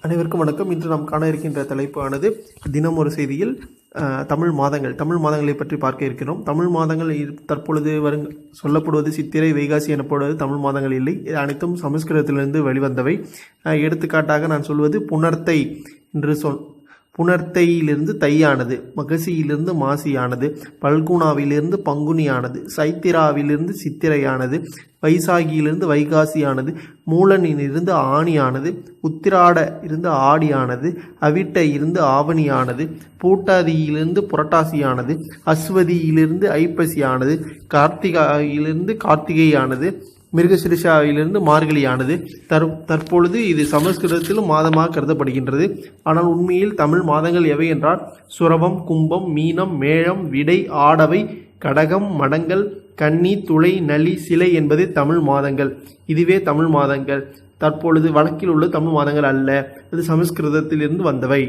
அனைவருக்கும் வணக்கம். இன்று நாம் காண இருக்கின்ற தலைப்பு ஆனது தினம் ஒரு செய்தியில் தமிழ் மாதங்களை பற்றி பார்க்க இருக்கிறோம். தமிழ் மாதங்கள் தற்பொழுது சொல்லப்படுவது சித்திரை, வைகாசி எனப்படுவது தமிழ் மாதங்கள் இல்லை. அனைத்தும் சமஸ்கிருதத்திலிருந்து வெளிவந்தவை. எடுத்துக்காட்டாக நான் சொல்வது புணர்த்தை என்று புணர்த்தையிலிருந்து தையானது, மகசியிலிருந்து மாசியானது, பல்குணாவிலிருந்து பங்குனியானது, சைத்திராவிலிருந்து சித்திரையானது, வைசாகியிலிருந்து வைகாசியானது, மூலனிலிருந்து ஆணியானது, உத்திராட இருந்து ஆடியானது, அவிட்டை இருந்து ஆவணியானது, பூட்டாதியிலிருந்து புரட்டாசியானது, அஸ்வதியிலிருந்து ஐப்பசியானது, கார்த்திகாயிலிருந்து கார்த்திகையானது, மிருகசிரிஷாவிலிருந்து மார்கழியானது. தற்பொழுது இது சமஸ்கிருதத்திலும் மாதமாக கருதப்படுகின்றது. ஆனால் உண்மையில் தமிழ் மாதங்கள் எவை என்றால் சுரபம், கும்பம், மீனம், மேழம், விடை, ஆடவை, கடகம், மடங்கள், கன்னி, துளை, நளி, சிலை என்பது தமிழ் மாதங்கள். இதுவே தமிழ் மாதங்கள். தற்பொழுது வழக்கில் உள்ள தமிழ் மாதங்கள் அல்ல, இது சமஸ்கிருதத்திலிருந்து வந்தவை.